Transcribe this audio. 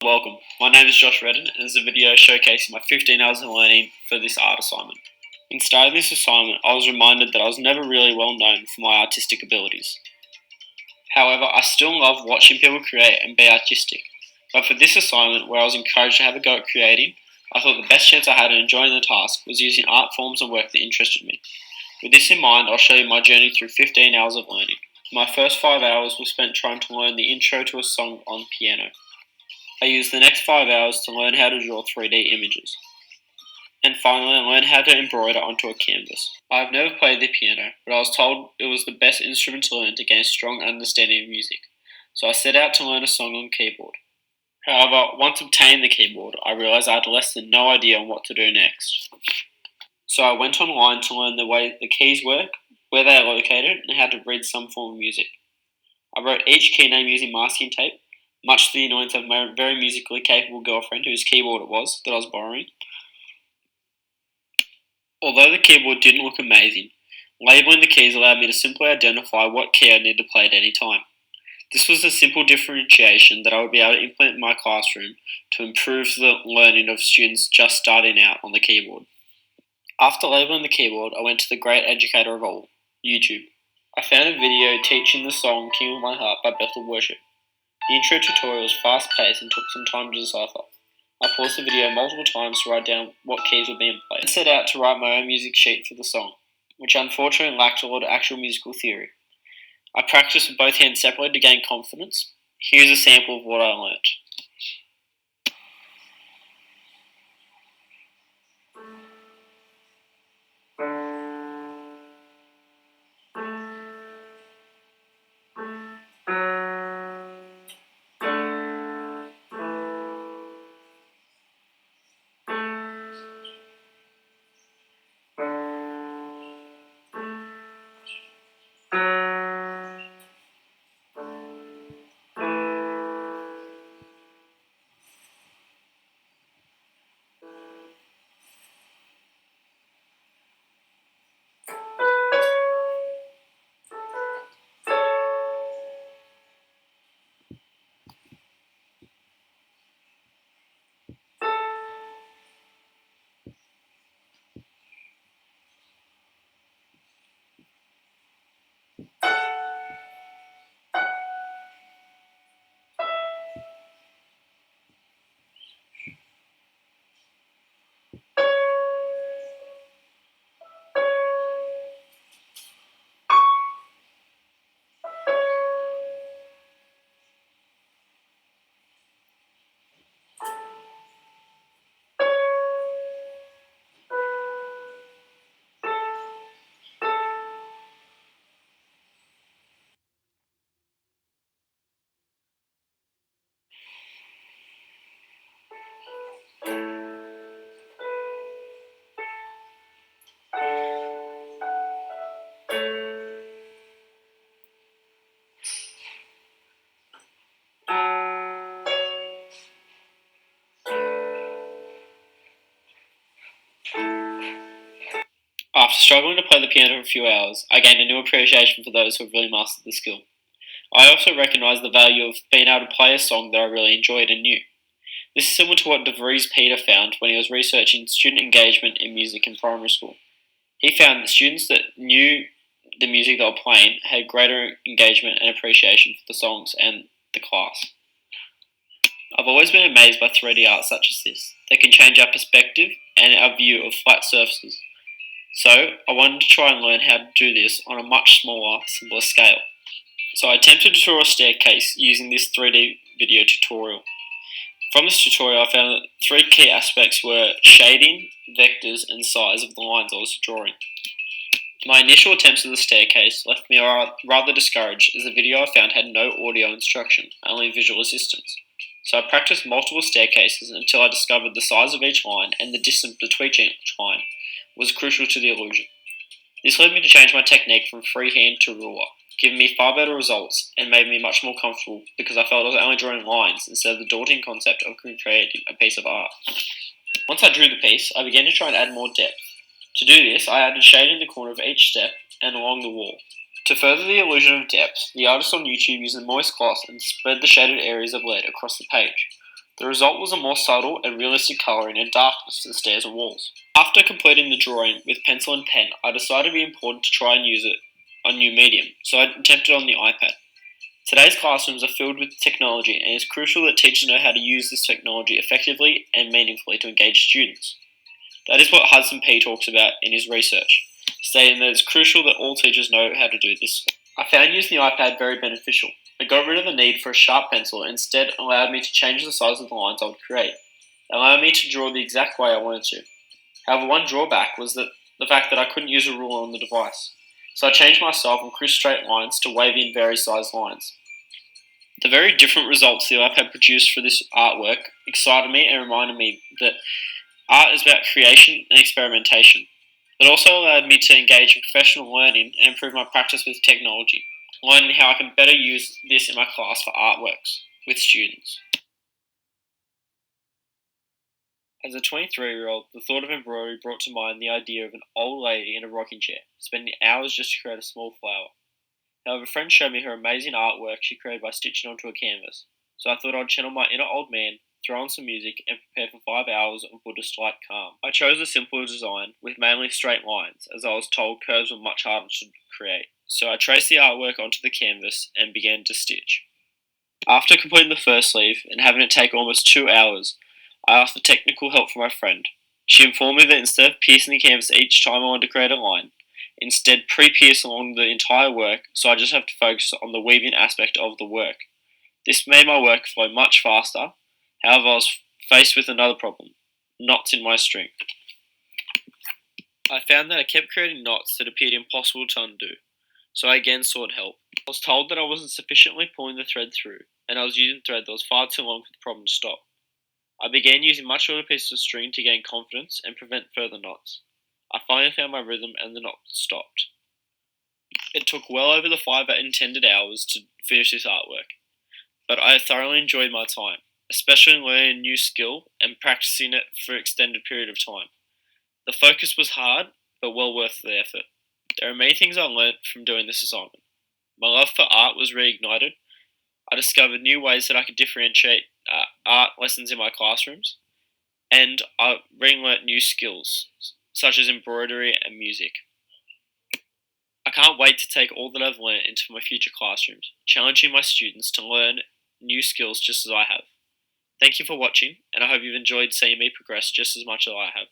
Welcome, my name is Josh Redden and this is a video showcasing my 15 hours of learning for this art assignment. In starting this assignment, I was reminded that I was never really well known for my artistic abilities. However, I still love watching people create and be artistic. But for this assignment, where I was encouraged to have a go at creating, I thought the best chance I had at enjoying the task was using art forms and work that interested me. With this in mind, I'll show you my journey through 15 hours of learning. My first 5 hours were spent trying to learn the intro to a song on piano. I used the next 5 hours to learn how to draw 3D images. And finally, I learned how to embroider onto a canvas. I have never played the piano, but I was told it was the best instrument to learn to gain a strong understanding of music, so I set out to learn a song on keyboard. However, once obtained the keyboard, I realised I had less than no idea on what to do next. So I went online to learn the way the keys work, where they are located, and how to read some form of music. I wrote each key name using masking tape, much to the annoyance of my very musically capable girlfriend whose keyboard it was that I was borrowing. Although the keyboard didn't look amazing, labelling the keys allowed me to simply identify what key I need to play at any time. This was a simple differentiation that I would be able to implement in my classroom to improve the learning of students just starting out on the keyboard. After labeling the keyboard, I went to the great educator of all, YouTube. I found a video teaching the song King of My Heart by Bethel Worship. The intro tutorial was fast-paced and took some time to decipher. I paused the video multiple times to write down what keys would be in place. I set out to write my own music sheet for the song, which unfortunately lacked a lot of actual musical theory. I practiced with both hands separately to gain confidence. Here's a sample of what I learnt. After struggling to play the piano for a few hours, I gained a new appreciation for those who have really mastered the skill. I also recognised the value of being able to play a song that I really enjoyed and knew. This is similar to what DeVries Peter found when he was researching student engagement in music in primary school. He found that students that knew the music they were playing had greater engagement and appreciation for the songs and the class. I've always been amazed by 3D art such as this. They can change our perspective and our view of flat surfaces. So, I wanted to try and learn how to do this on a much smaller, simpler scale. So I attempted to draw a staircase using this 3D video tutorial. From this tutorial, I found that three key aspects were shading, vectors, and size of the lines I was drawing. My initial attempts at the staircase left me rather discouraged, as the video I found had no audio instruction, only visual assistance. So I practiced multiple staircases until I discovered the size of each line and the distance between each line was crucial to the illusion. This led me to change my technique from freehand to ruler, giving me far better results and made me much more comfortable because I felt I was only drawing lines instead of the daunting concept of creating a piece of art. Once I drew the piece, I began to try and add more depth. To do this, I added shading in the corner of each step and along the wall. To further the illusion of depth, the artist on YouTube used a moist cloth and spread the shaded areas of lead across the page. The result was a more subtle and realistic colouring and darkness to the stairs and walls. After completing the drawing with pencil and pen, I decided it would be important to try and use it on a new medium, so I attempted on the iPad. Today's classrooms are filled with technology, and it is crucial that teachers know how to use this technology effectively and meaningfully to engage students. That is what Hudson P. talks about in his research, stating that it's crucial that all teachers know how to do this. I found using the iPad very beneficial. It got rid of the need for a sharp pencil and instead allowed me to change the size of the lines I would create. It allowed me to draw the exact way I wanted to. However, one drawback was the fact that I couldn't use a ruler on the device, so I changed my style from crisp straight lines to wavy and various sized lines. The very different results the iPad produced for this artwork excited me and reminded me that art is about creation and experimentation. It also allowed me to engage in professional learning and improve my practice with technology, learning how I can better use this in my class for artworks with students. As a 23-year-old, the thought of embroidery brought to mind the idea of an old lady in a rocking chair, spending hours just to create a small flower. However, a friend showed me her amazing artwork she created by stitching onto a canvas, so I thought I'd channel my inner old man, throw on some music, and prepare for 5 hours of Buddhist-like calm. I chose a simple design with mainly straight lines, as I was told curves were much harder to create, so I traced the artwork onto the canvas and began to stitch. After completing the first sleeve and having it take almost 2 hours, I asked for technical help from my friend. She informed me that instead of piercing the canvas each time I wanted to create a line, instead pre-pierce along the entire work, so I just have to focus on the weaving aspect of the work. This made my work flow much faster. However, I was faced with another problem: knots in my string. I found that I kept creating knots that appeared impossible to undo, so I again sought help. I was told that I wasn't sufficiently pulling the thread through, and I was using thread that was far too long for the problem to stop. I began using much shorter pieces of string to gain confidence and prevent further knots. I finally found my rhythm and the knot stopped. It took well over the 5 intended hours to finish this artwork, but I thoroughly enjoyed my time, especially learning a new skill and practicing it for an extended period of time. The focus was hard, but well worth the effort. There are many things I learnt from doing this assignment. My love for art was reignited. I discovered new ways that I could differentiate art lessons in my classrooms, and I relearnt new skills, such as embroidery and music. I can't wait to take all that I've learnt into my future classrooms, challenging my students to learn new skills just as I have. Thank you for watching, and I hope you've enjoyed seeing me progress just as much as I have.